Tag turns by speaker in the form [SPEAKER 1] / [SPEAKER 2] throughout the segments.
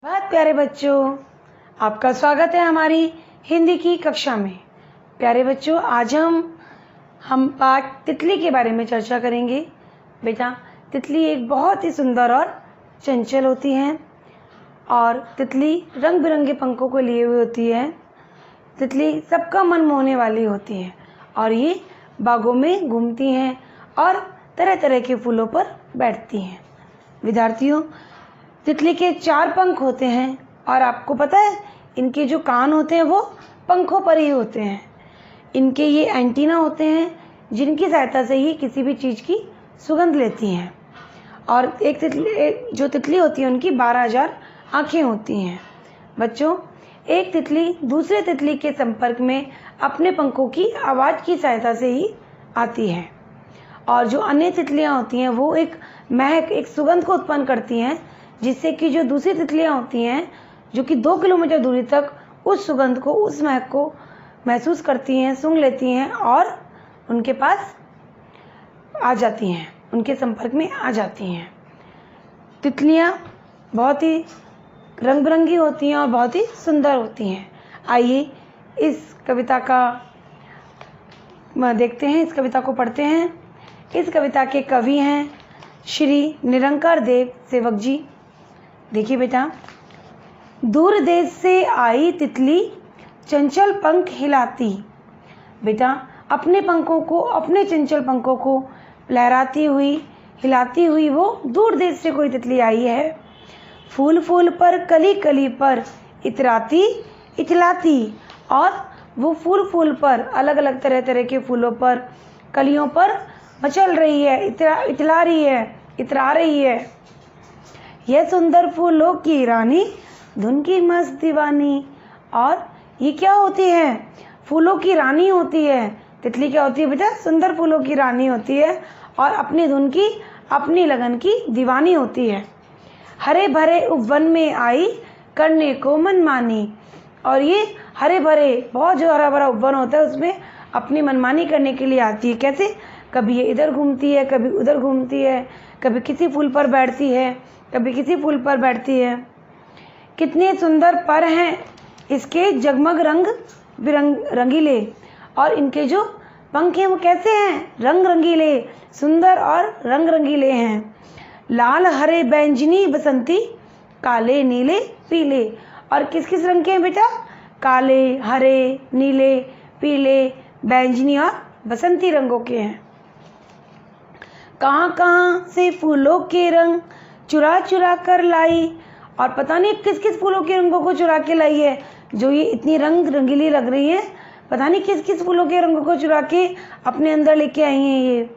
[SPEAKER 1] बहुत प्यारे बच्चों, आपका स्वागत है हमारी हिंदी की कक्षा में। प्यारे बच्चों, आज हम पाठ तितली के बारे में चर्चा करेंगे। बेटा, तितली एक बहुत ही सुंदर और चंचल होती है और तितली रंग बिरंगे पंखों को लिए हुए होती है। तितली सबका मन मोहने वाली होती है और ये बागों में घूमती हैं और तरह तरह के फूलों पर बैठती हैं। विद्यार्थियों, तितली के 4 पंख होते हैं और आपको पता है इनके जो कान होते हैं वो पंखों पर ही होते हैं। इनके ये एंटीना होते हैं जिनकी सहायता से ही किसी भी चीज़ की सुगंध लेती हैं। और जो तितली होती है उनकी 12,000 आँखें होती हैं। बच्चों, एक तितली दूसरे तितली के संपर्क में अपने पंखों की आवाज़ की सहायता से ही आती है और जो अन्य तितलियाँ होती हैं वो एक महक, एक सुगंध को उत्पन्न करती हैं, जिससे कि जो दूसरी तितलियाँ होती हैं जो कि 2 किलोमीटर दूरी तक उस सुगंध को, उस महक को महसूस करती हैं, सूंघ लेती हैं और उनके पास आ जाती हैं, उनके संपर्क में आ जाती हैं। तितलियाँ बहुत ही रंग बिरंगी होती हैं और बहुत ही सुंदर होती हैं। आइए इस कविता का देखते हैं, इस कविता को पढ़ते हैं। इस कविता के कवि हैं श्री निरंकार देव सेवक जी। देखिए बेटा, दूर देश से आई तितली चंचल पंख हिलाती। बेटा, अपने पंखों को, अपने चंचल पंखों को लहराती हुई, हिलाती हुई वो दूर देश से कोई तितली आई है। फूल फूल पर, कली कली पर इतराती इतलाती। और वो फूल फूल पर, अलग अलग तरह तरह के फूलों पर, कलियों पर मचल रही है, इतला रही है, इतरा रही है। यह सुंदर फूलों की रानी, धुन की मस्त दीवानी। और ये क्या होती है? फूलों की रानी होती है। तितली क्या होती है बेटा? सुंदर फूलों की रानी होती है और अपनी धुन की, अपनी लगन की दीवानी होती है। हरे भरे उपवन में आई, करने को मन मानी। और ये हरे भरे, बहुत जो हरा भरा उपवन होता है उसमें अपनी मनमानी करने के लिए आती है। कैसे? कभी ये इधर घूमती है, कभी उधर घूमती है, कभी किसी फूल पर बैठती है, कभी किसी फूल पर बैठती है। कितने सुंदर पर हैं इसके, जगमग रंग रंगीले। और इनके जो पंख हैं वो कैसे हैं? रंग रंगीले, सुंदर और रंग रंगीले हैं। लाल हरे बैंजनी बसंती, काले नीले पीले। और किस किस रंग के हैं बेटा? काले, हरे, नीले, पीले, बैंजनी और बसंती रंगों के हैं। कहाँ कहाँ से फूलों के रंग चुरा चुरा कर लाई। और पता नहीं किस किस फूलों के रंगों को चुरा के लाई है, जो ये इतनी रंग रंगीली लग रही है। पता नहीं किस किस फूलों के रंगों को चुरा के अपने अंदर लेके आई हैं ये।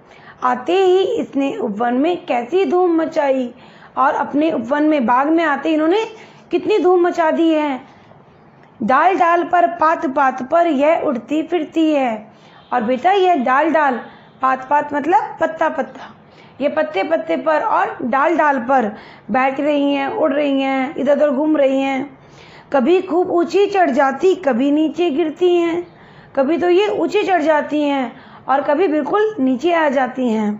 [SPEAKER 1] आते ही इसने उपवन में कैसी धूम मचाई। और अपने उपवन में, बाग में आते ही इन्होंने कितनी धूम मचा दी है। डाल डाल पर, पात पात पर यह उड़ती फिरती है। और बेटा, यह डाल डाल, पात पात मतलब पत्ता पत्ता, ये पत्ते पत्ते पर और डाल डाल पर बैठ रही हैं, उड़ रही हैं, इधर उधर घूम रही हैं। कभी खूब ऊंची चढ़ जाती, कभी नीचे गिरती हैं। कभी तो ये ऊंची चढ़ जाती हैं और कभी बिल्कुल नीचे आ जाती हैं।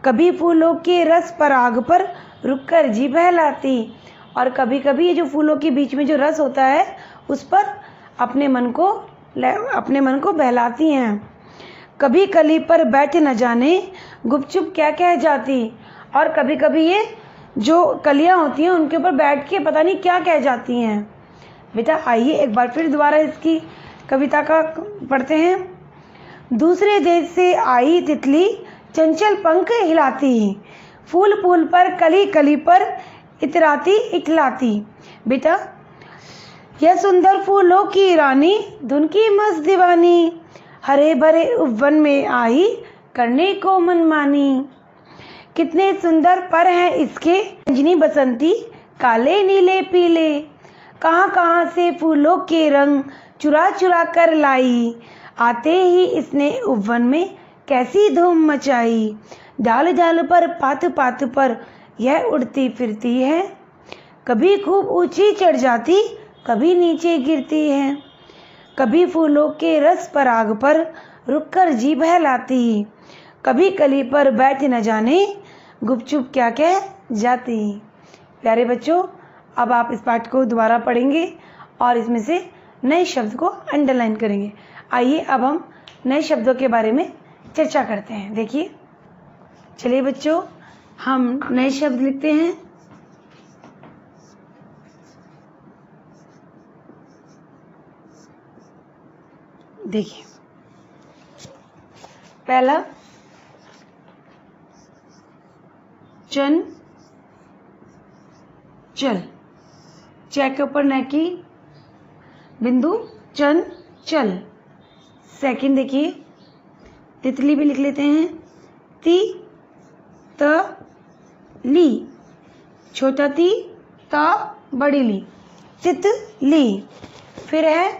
[SPEAKER 1] कभी फूलों के रस पराग पर रुककर जी बहलाती। और कभी कभी ये जो फूलों के बीच में जो रस होता है उस पर अपने मन को बहलाती हैं। कभी कली पर बैठ न जाने गुपचुप क्या कह जाती। और कभी कभी ये जो कलियां होती हैं उनके ऊपर बैठ के पता नहीं क्या कह जाती हैं। बेटा, आइए एक बार फिर दोबारा इसकी कविता का पढ़ते हैं। दूसरे देश से आई तितली चंचल पंख हिलाती, फूल फूल पर, कली कली पर इतराती इतलाती। बेटा, यह सुंदर फूलों की रानी, धुन की मस्त दीवानी। हरे भरे उपवन में आई, करने को मन मानी। कितने सुंदर पर हैं इसके, बैंजनी बसंती, काले नीले पीले। कहाँ कहाँ से फूलों के रंग चुरा चुरा कर लाई। आते ही इसने उपवन में कैसी धूम मचाई। डाल डाल पर, पात पात पर यह उड़ती फिरती है। कभी खूब ऊंची चढ़ जाती, कभी नीचे गिरती है। कभी फूलों के रस पराग पर रुककर जी बहलाती। कभी कली पर बैठ न जाने गुपचुप क्या कह जाती। प्यारे बच्चों, अब आप इस पाठ को दोबारा पढ़ेंगे और इसमें से नए शब्द को अंडरलाइन करेंगे। आइए अब हम नए शब्दों के बारे में चर्चा करते हैं। देखिए, चलिए बच्चों, हम नए शब्द लिखते हैं। देखिए, पहला चन चल, च के ऊपर न की बिंदु, चन चल। सेकंड देखिए, तितली भी लिख लेते हैं, ती त ली, छोटा ती त बड़ी ली, तितली। फिर है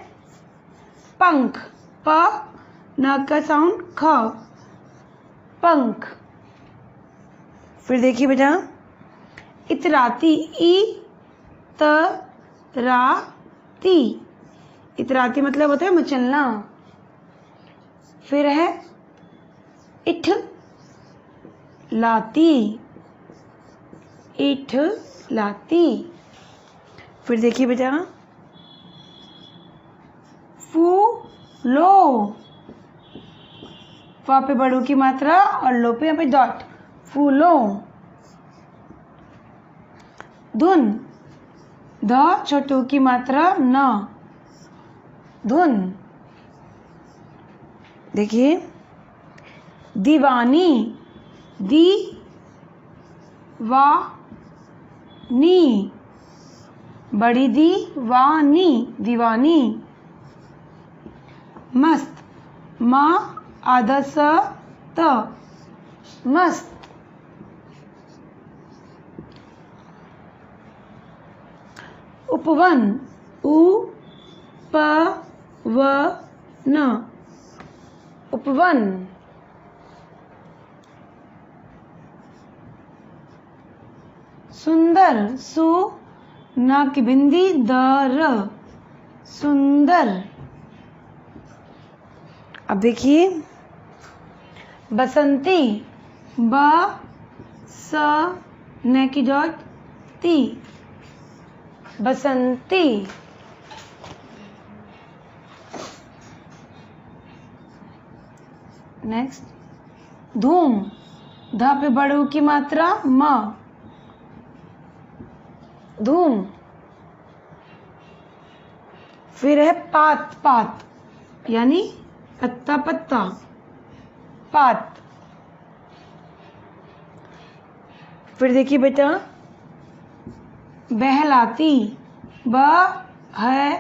[SPEAKER 1] पंख, प न का साउंड ख, पंख। फिर देखिए बेटा, इतराती, ई त रा ती, इतराती मतलब होता है मचलना। फिर है इठ लाती, इठ लाती। फिर देखिए बेटा, फूलो, फ पे बड़ों की मात्रा और लो पे यहाँ पे डॉट, फूलों। धुन, ध छोटों की मात्रा न, धुन। देखिए, दीवानी, दी वा नी, बड़ी दी वा नी, दीवानी। मस्त, मा आधा स त, मस्त। उपवन, उ प व न, उपवन। सुंदर, सु न की बिंदी द र, सुंदर। अब देखिए, बसंती, ब स न की डॉट ती, बसंती। नेक्स्ट, धूम, ध पे बड़ों की मात्रा म, धूम। फिर है पात, पात यानी पत्ता पत्ता, पात। फिर देखिए बेटा, बहलाती, ब है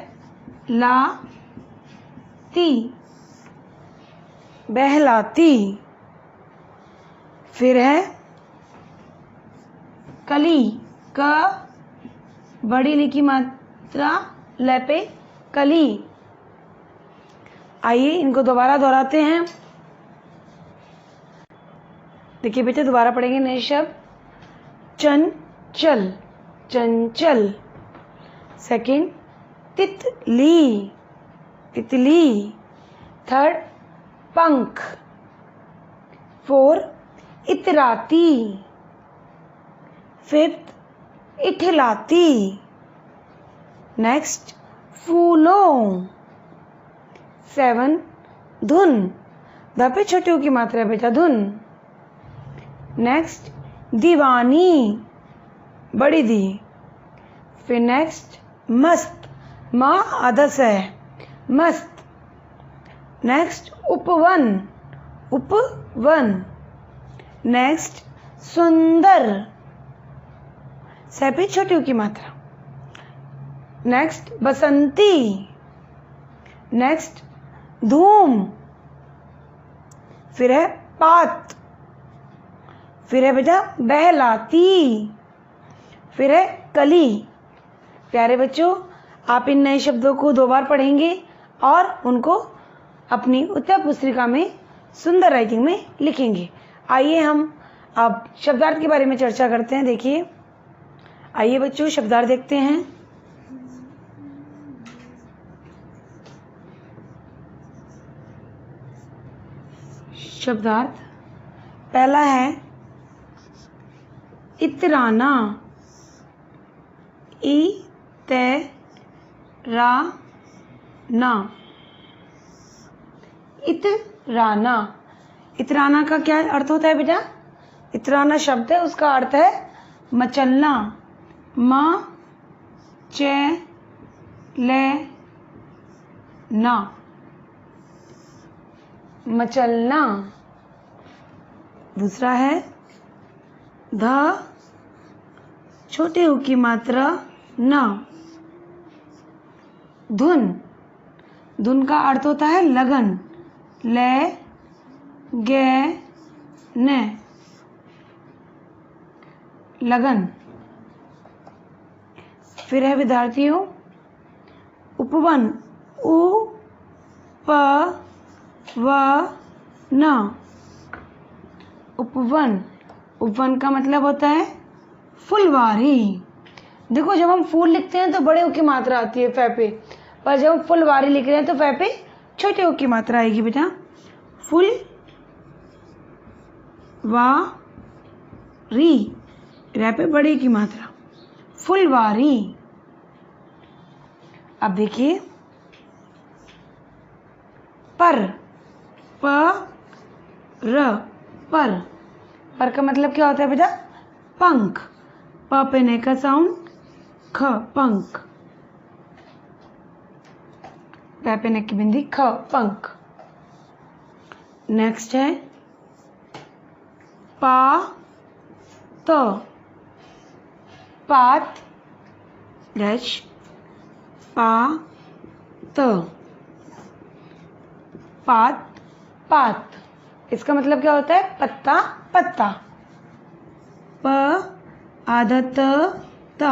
[SPEAKER 1] ला ती, बहलाती। फिर है कली, क बड़ी ली की मात्रा ल पे कली। आइए इनको दोबारा दोहराते हैं। देखिए बेटे, दोबारा पढ़ेंगे नए शब्द। चन चल, चंचल। सेकंड, तितली, तितली। थर्ड, पंख। फोर, इतराती। फिफ्थ, इठलाती। नेक्स्ट, फूलों। 7, धुन, ध पे छोटियों की मात्रा है बेटा, धुन। नेक्स्ट, दीवानी, बड़ी दी। फिर नेक्स्ट, मस्त, माँ आदस है, मस्त। नेक्स्ट, उपवन, उपवन। नेक्स्ट, सुंदर, सभी छोटियों की मात्रा। नेक्स्ट, बसंती। नेक्स्ट, धूम। फिर है पात। फिर है बेटा बहलाती। फिर है कली। प्यारे बच्चों, आप इन नए शब्दों को 2 बार पढ़ेंगे और उनको अपनी उत्तर पुस्तिका में सुंदर राइटिंग में लिखेंगे। आइए हम अब शब्दार्थ के बारे में चर्चा करते हैं। देखिए, आइए बच्चों शब्दार्थ देखते हैं। शब्दार्थ पहला है इतराना, इतराना। इतराना, इतराना का क्या अर्थ होता है बेटा? इतराना शब्द है, उसका अर्थ है मचलना। मचलना, मचलना। दूसरा है ध, छोटे ऊ की मात्रा न। धुन, धुन का अर्थ होता है लगन। ले गे ने, लगन। फिर है विद्यार्थियों उपवन। उ प व न, उपवन। उपवन का मतलब होता है फुलवारी। देखो जब हम फूल लिखते हैं तो बड़े ऊ की मात्रा आती है फै पे, पर जब हम फुलवारी लिख रहे हैं तो फै पे छोटे ऊ की मात्रा आएगी बेटा। फुल वा री, रै पे बड़े की मात्रा, फुलवारी। अब देखिए पर, प र, पर। पर का मतलब क्या होता है बेटा? पंख। प पे ने का साउंड, ख, पंख। पै पे ने की बिंदी, ख, पंख। नेक्स्ट है पा त, पात, डैश, पा त, पात, पात। इसका मतलब क्या होता है? पत्ता, पत्ता। प आधा त ता,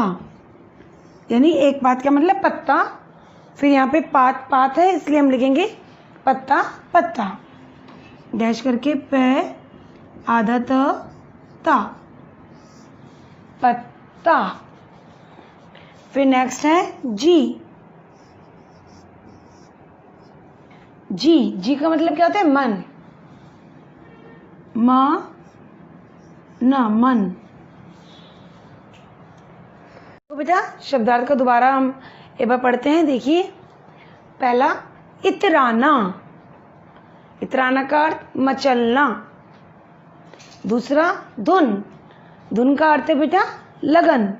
[SPEAKER 1] यानी एक पात का मतलब पत्ता। फिर यहाँ पे पात, पात है इसलिए हम लिखेंगे पत्ता, पत्ता। डैश करके पे आधा त ता, पत्ता। फिर नेक्स्ट है जी। जी, जी का मतलब क्या होता है? मन। म न, मन। तो बेटा शब्दार्थ का दोबारा हम एक बार पढ़ते हैं। देखिए पहला इतराना, इतराना का अर्थ मचलना। दूसरा धुन, धुन का अर्थ है बेटा लगन।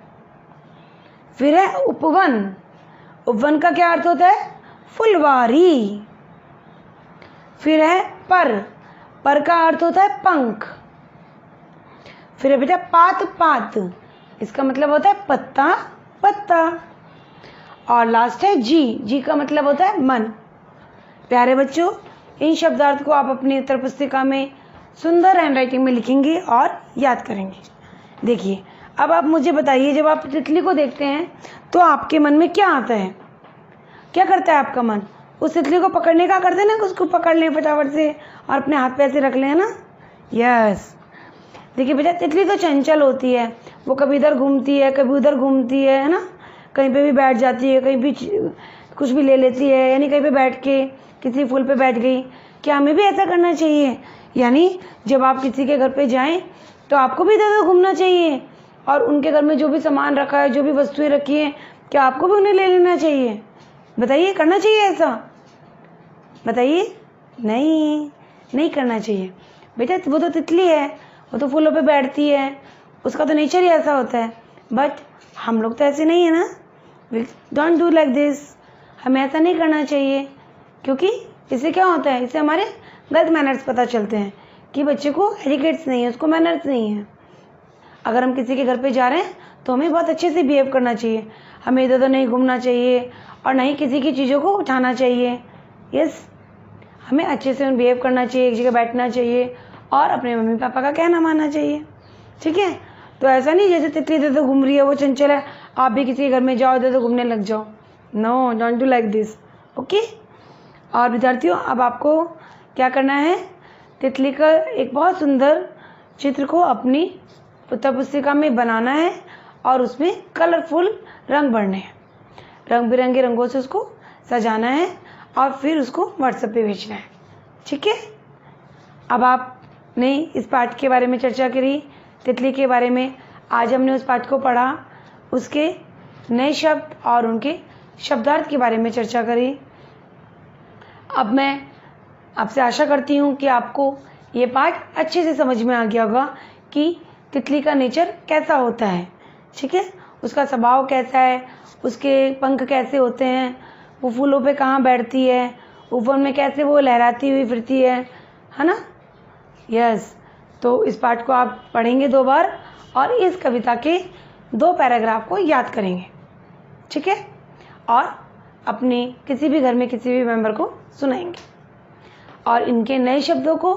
[SPEAKER 1] फिर है उपवन, उपवन का क्या अर्थ होता है? फुलवारी। फिर है पर, पर का अर्थ होता है पंख। फिर है बेटा पात, पात, इसका मतलब होता है पत्ता, पत्ता। और लास्ट है जी, जी का मतलब होता है मन। प्यारे बच्चों, इन शब्दार्थ को आप अपनी उत्तर पुस्तिका में सुंदर हैंडराइटिंग में लिखेंगे और याद करेंगे। देखिए अब आप मुझे बताइए, जब आप तितली को देखते हैं तो आपके मन में क्या आता है? क्या करता है आपका मन? उस तितली को पकड़ने का करते हैं ना, उसको पकड़ लें फटाफट से और अपने हाथ पे ऐसे रख लें ना। यस, देखिए बेटा तितली तो चंचल होती है, वो कभी इधर घूमती है कभी उधर घूमती है ना, कहीं पे भी बैठ जाती है, कहीं भी कुछ भी ले लेती है, यानी कहीं पे बैठ के किसी फूल पे बैठ गई। क्या हमें भी ऐसा करना चाहिए? यानी जब आप किसी के घर पे जाएं तो आपको भी इधर उधर घूमना चाहिए और उनके घर में जो भी सामान रखा है, जो भी वस्तुएं रखी हैं, क्या आपको भी उन्हें ले लेना चाहिए? बताइए, करना चाहिए ऐसा? बताइए। नहीं, नहीं करना चाहिए बेटा। वो तो तितली है, वो तो फूलों पे बैठती है, उसका तो नेचर ही ऐसा होता है। बट हम लोग तो ऐसे नहीं है ना। डोंट डू लाइक दिस, हमें ऐसा नहीं करना चाहिए, क्योंकि इससे क्या होता है? इससे हमारे गलत मैनर्स पता चलते हैं कि बच्चे को एटिकेट्स नहीं है, उसको मैनर्स नहीं है। अगर हम किसी के घर पे जा रहे हैं तो हमें बहुत अच्छे से बिहेव करना चाहिए, हमें इधर उधर नहीं घूमना चाहिए और ना ही किसी की चीज़ों को उठाना चाहिए। यस, हमें अच्छे से बिहेव करना चाहिए, एक जगह बैठना चाहिए और अपने मम्मी पापा का कहना मानना चाहिए। ठीक है? तो ऐसा नहीं जैसे तितली इधर घूम रही है, वो चंचल है, आप भी किसी के घर में जाओ इधर घूमने लग जाओ। No, don't do like this. Okay. और विद्यार्थियों, अब आपको क्या करना है? तितली का एक बहुत सुंदर चित्र को अपनी उत्तर पुस्तिका में बनाना है और उसमें कलरफुल रंग भरने हैं, रंग बिरंगे रंगों से उसको सजाना है और फिर उसको व्हाट्सएप पे भेजना है। ठीक है? अब आपने इस पाठ के बारे में चर्चा करी, तितली के बारे में। आज हमने उस पाठ को पढ़ा, उसके नए शब्द और उनके शब्दार्थ के बारे में चर्चा करी। अब मैं आपसे आशा करती हूँ कि आपको ये पाठ अच्छे से समझ में आ गया होगा कि तितली का नेचर कैसा होता है, ठीक है, उसका स्वभाव कैसा है, उसके पंख कैसे होते हैं, वो फूलों पे कहाँ बैठती है, ऊपर में कैसे वो लहराती हुई फिरती है ना। यस, तो इस पाठ को आप पढ़ेंगे 2 बार और इस कविता के 2 पैराग्राफ को याद करेंगे, ठीक है, और अपने किसी भी घर में किसी भी मेंबर को सुनाएंगे और इनके नए शब्दों को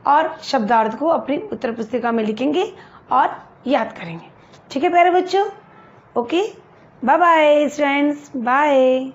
[SPEAKER 1] और शब्दार्थ को अपनी उत्तर पुस्तिका में लिखेंगे और याद करेंगे, ठीक है प्यारे बच्चों। Okay, bye bye friends, bye.